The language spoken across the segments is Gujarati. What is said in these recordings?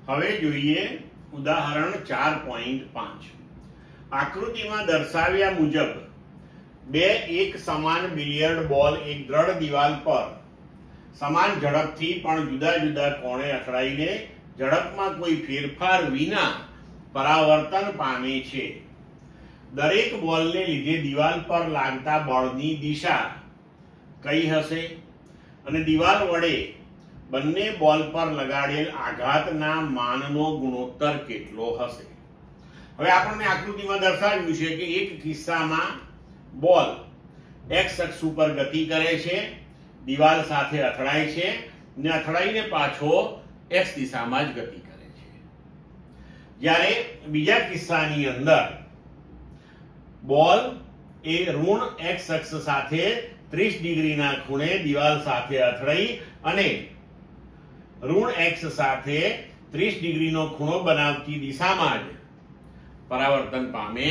હવે જોઈએ ઉદાહરણ 4.5. આકૃતિમાં દર્શાવ્યા મુજબ બે એક સમાન બિલિયર્ડ બોલ એક દ્રઢ દિવાલ પર સમાન ઝડપથી પણ જુદા જુદા કોણે અથડાઈને ઝડપમાં કોઈ ફેરફાર વિના પરાવર્તન પામે છે. દરેક બોલને લીધે દિવાલ પર લાગતા બળની દિશા કઈ હશે અને દિવાલ વડે બંને બોલ પર લગાડેલ આઘાતના માનનો ગુણોત્તર કેટલો હશે. હવે આપણને આકૃતિમાં દર્શાવ્યું છે કે એક કિસ્સામાં બોલ x અક્ષ ઉપર ગતિ કરે છે, દિવાલ સાથે અથડાય છે ને અથડાઈને પાછો x દિશામાં જ ગતિ કરે છે. જ્યારે બીજા કિસ્સાની અંદર બોલ એ ઋણ x અક્ષ સાથે 30 ડિગ્રીના ખૂણે દિવાલ સાથે અથડાઈ અને ઋણ x સાથે 30 ડિગ્રીનો ખૂણો બનાવતી દિશામાં જ પરાવર્તન પામે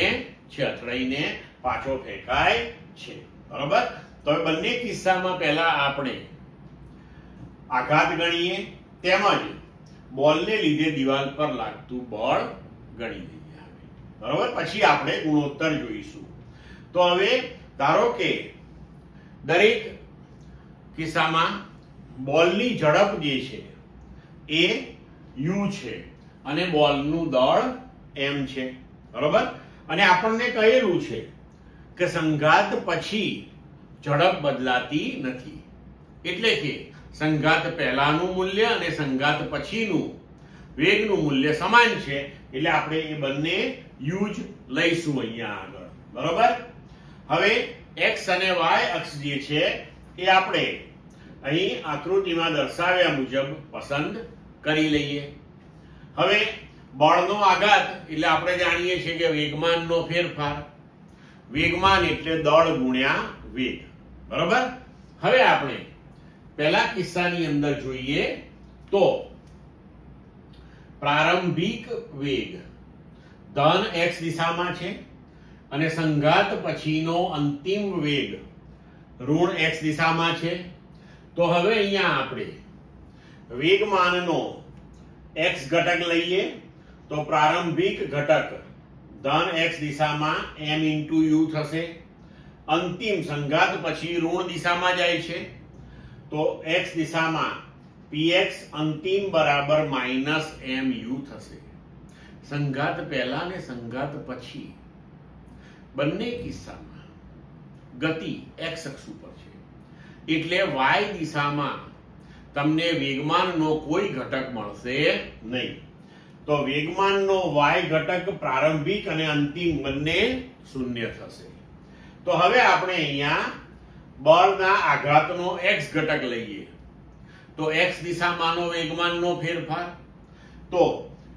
છે, અથડાઈને પાછો ફેંકાય છે. બરોબર? તો બંને કિસ્સામાં પહેલા આપણે આઘાત ગણીએ તેમજ બોલને લીધે દિવાલ પર લાગતું બળ ગણી લઈએ. બરોબર? પછી આપણે ગુણોત્તર જોઈશું. તો હવે ધારો કે દરેક કિસ્સામાં બોલની ઝડપ જે છે એ u છે અને બોલનું દળ m છે. બરોબર? અને આપણને કહેલું છે કે સંઘાત પછી ઝડપ બદલાતી નથી, એટલે કે સંઘાત પહેલાનું મૂલ્ય અને સંઘાત પછીનું વેગનું મૂલ્ય સમાન છે, એટલે આપણે એ બંને u જ લઈશું અહીંયા આગળ. બરોબર? હવે x અને y અક્ષ જે છે એ આપણે અહીં આકૃતિમાં દર્શાવ્યા મુજબ પસંદ કરી લઈએ. હવે બળનો આઘાત એટલે આપણે જાણીએ છીએ કે વેગમાનનો ફેરફાર. વેગમાન એટલે દળ ગુણ્યા વેગ. બરોબર? હવે આપણે પહેલા કિસ્સાની અંદર જોઈએ તો પ્રારંભિક વેગ ધન x દિશામાં છે અને સંઘાત પછીનો અંતિમ વેગ ઋણ x દિશામાં છે. તો હવે અહીંયા આપણે વેગમાનનો x ઘટક લઈએ તો પ્રારંભિક ઘટક ધન x દિશામાં m * u થશે. અંતિમ સંઘાત પછી ઋણ દિશામાં જાય છે તો x દિશામાં px અંતિમ બરાબર -mu થશે. સંઘાત પહેલા અને સંઘાત પછી બંને કિસ્સામાં ગતિ x અક્ષ ઉપર છે, એટલે y દિશામાં તમને વેગમાનનો કોઈ ઘટક મળશે નહીં. તો વેગમાનનો y ઘટક પ્રારંભિક અને અંતિમ બંને શૂન્ય થશે. તો હવે આપણે અહીંયા બળના આઘાતનો x ઘટક લઈએ તો x દિશામાંનો વેગમાનનો ફેરફાર, તો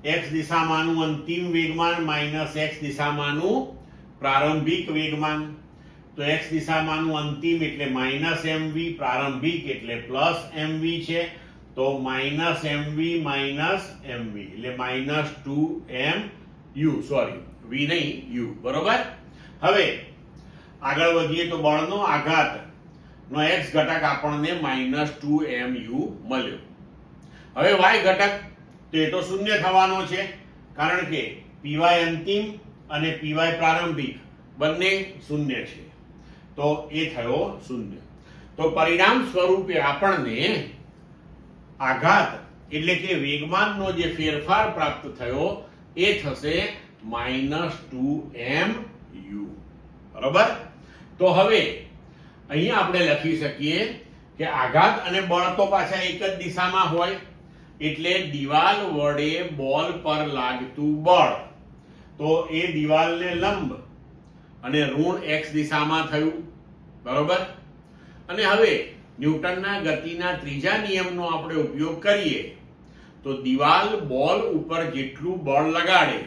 x દિશામાંનું અંતિમ વેગમાન માઈનસ x દિશામાંનું પ્રારંભિક વેગમાન. તો x દિશામાંનું અંતિમ એટલે -mv, પ્રારંભિક એટલે +mv છે, તો -mv -mv એટલે -2mu, સોરી v નહીં u. બરોબર? હવે આગળ વધીએ તો બળનો આઘાત નો x ઘટક આપણને -2mu મળ્યો. હવે y ઘટક તો એ તો શૂન્ય થવાનો છે, કારણ કે py અંતિમ અને py પ્રારંભિક બંને શૂન્ય છે, તો એ થયો શૂન્ય. તો પરિણામ સ્વરૂપે આપણને આઘાત એટલે કે વેગમાનનો જે ફેરફાર પ્રાપ્ત થયો એ થશે -2mu. બરોબર? તો હવે અહીં આપણે લખી શકીએ કે આઘાત અને બળ તો પાછા એક જ દિશામાં હોય, એટલે દિવાલ વડે બોલ પર લાગતું બળ તો એ દિવાલને લંબ અને ઋણ x દિશામાં થયું. બરોબર? અને હવે ન્યૂટનના ગતિના ત્રીજા નિયમનો આપણે ઉપયોગ કરીએ તો દિવાલ બોલ ઉપર જેટલું બળ લગાડે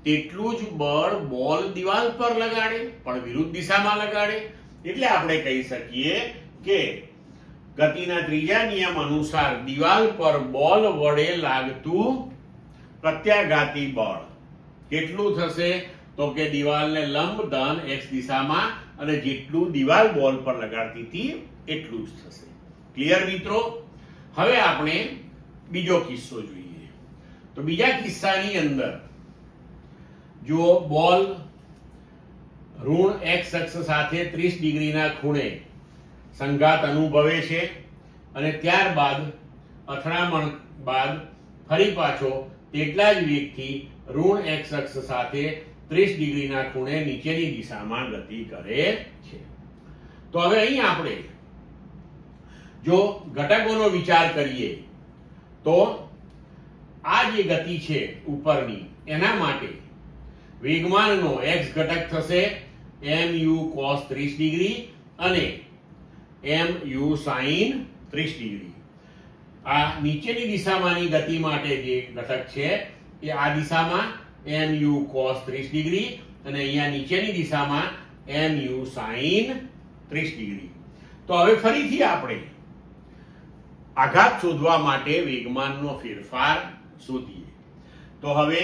તેટલું જ બળ બોલ દિવાલ પર લગાડે, પણ વિરુદ્ધ દિશામાં લગાડે. એટલે આપણે કહી શકીએ કે ગતિના ત્રીજા નિયમ અનુસાર દિવાલ પર બોલ વડે લાગતું પ્રત્યાઘાતી બળ કેટલું થશે? તો કે દિવાલને લંબ ધન x દિશામાં અને જેટલું દિવાલ બોલ પર લગાડતી હતી એટલું જ થશે. ક્લિયર મિત્રો? હવે આપણે બીજો કિસ્સો જોઈએ. તો બીજા કિસ્સાની અંદર જો બોલ ઋણ x અક્ષ સાથે 30 ડિગ્રીના ખૂણે સંઘાત અનુભવે છે અને ત્યારબાદ અથડામણ બાદ ફરી પાછો તેટલા જ વેગથી ઋણ x અક્ષ સાથે 30 ડિગ્રીના ખૂણે નીચેની દિશામાં ગતિ કરે છે. તો હવે અહીં આપણે જો ઘટકોનો વિચાર કરીએ તો આ જે ગતિ છે ઉપરની એના માટે વેગમાનનો x ઘટક થશે mu cos 30 ડિગ્રી અને mu sin 30 ડિગ્રી. આ નીચેની દિશામાંની ગતિ માટે જે ઘટક છે એ આ દિશામાં mu cos 30 ડિગ્રી અને અહીંયા નીચેની દિશામાં mu sin 30 ડિગ્રી. તો હવે ફરીથી આપણે આઘાત શોધવા માટે વેગમાનનો ફેરફાર શોધીએ. તો હવે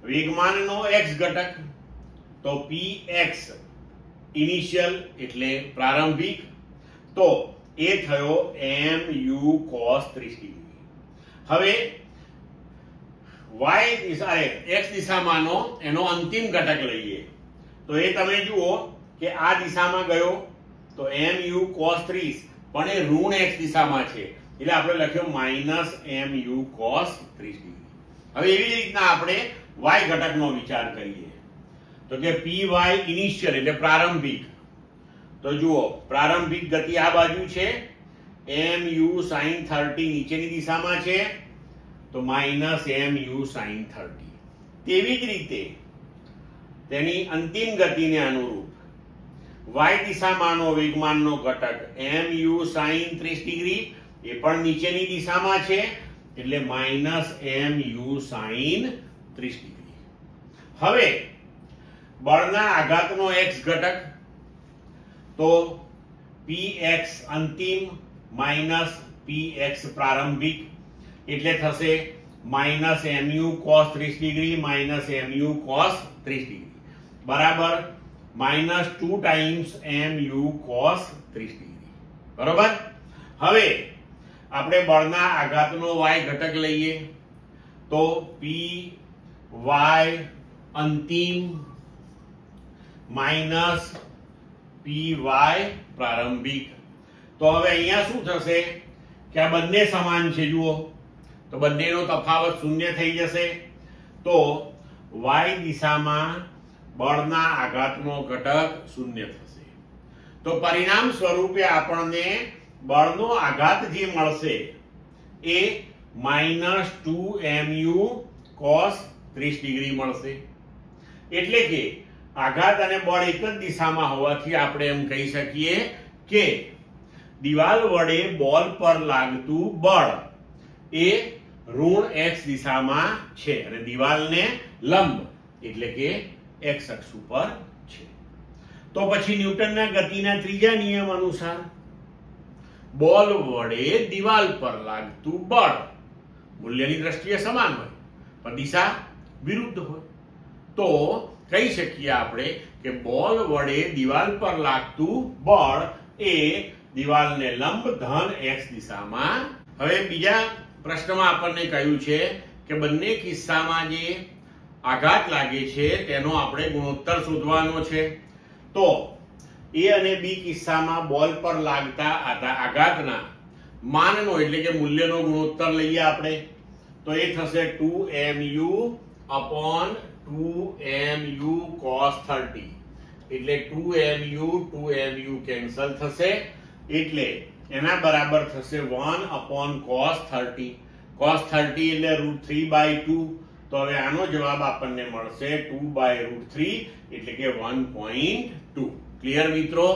વેગમાનનો x ઘટક તો px ઇનિશિયલ એટલે પ્રારંભિક, તો એ થયો mu cos 30 ડિગ્રી. હવે y દિશા x દિશામાંનો એનો અંતિમ ઘટક લઈએ તો એ તમે જુઓ કે આ દિશામાં ગયો તો mu cos 30 પણ એ ઋણ x દિશામાં છે એટલે આપણે લખ્યો -mu cos 30 ડિગ્રી. હવે એવી રીતના આપણે y ઘટકનો વિચાર કરીએ તો કે py ઇનિશિયલ એટલે પ્રારંભિક, તો જુઓ પ્રારંભિક ગતિ આ બાજુ છે, mu sin 30 નીચેની દિશામાં છે તો -mu sin 30. તેવી જ રીતે તેની અંતિમ ગતિને અનુરૂપ y દિશામાંનો વેગમાનનો ઘટક mu sin 30 ડિગ્રી એ પણ નીચેની દિશામાં છે એટલે -mu sin 30 ડિગ્રી. હવે બળના આઘાતનો x ઘટક તો px અંતિમ માઇનસ px પ્રારંભિક એટલે થશે -mu cos 30 degree -mu cos 30 degree બરાબર -2 times mu cos 30 ડિગ્રી. બરોબર. હવે આપણે બળના આઘાતનો y ઘટક લઈએ તો py અંતિમ માઇનસ py પ્રારંભિક. તો હવે અહીંયા શું થશે કે આ બંને સમાન છે, જુઓ તો બંનેનો તફાવત શૂન્ય થઈ જશે. તો y દિશામાં બળના આઘાતનો ઘટક શૂન્ય થશે. તો પરિણામ સ્વરૂપે આપણને બળનો આઘાત જે મળશે એ -2mu cos 30 ડિગ્રી મળશે. એટલે કે આઘાત અને બળ એક જ દિશામાં હોવાથી આપણે એમ કહી શકીએ કે દિવાલ વડે બોલ પર લાગતું બળ એ ઋણ x દિશામાં છે અને દિવાલને લંબ એટલે કે x અક્ષ ઉપર છે. તો પછી ન્યૂટનના ગતિના ત્રીજા નિયમ અનુસાર બોલ વડે દિવાલ પર લાગતું બળ મૂલ્યની દ્રષ્ટિએ સમાન હોય પણ દિશા વિરુદ્ધ હોય તો કહી શકીએ આપણે કે બોલ વડે દિવાલ પર લાગતું બળ એ દિવાલને લંબ ધન x દિશામાં. હવે બીજા પ્રશ્નમાં આપણને કહ્યું છે કે બંને કિસ્સામાં જે આઘાત લાગે છે તેનો આપણે ગુણોત્તર શોધવાનો છે. તો a અને b કિસ્સામાં બોલ પર લાગતા આઘાતના માનનો એટલે કે મૂલ્યનો ગુણોત્તર લઈએ આપણે તો એ થશે 2mu upon 2mu cos 30 એટલે 2mu કેન્સલ થશે એટલે એના બરાબર થશે 1 upon cos 30. cos 30 એટલે √3/2. તો હવે આનો જવાબ આપણને મળશે 2/√3 એટલે કે 1.2. ક્લિયર મિત્રો?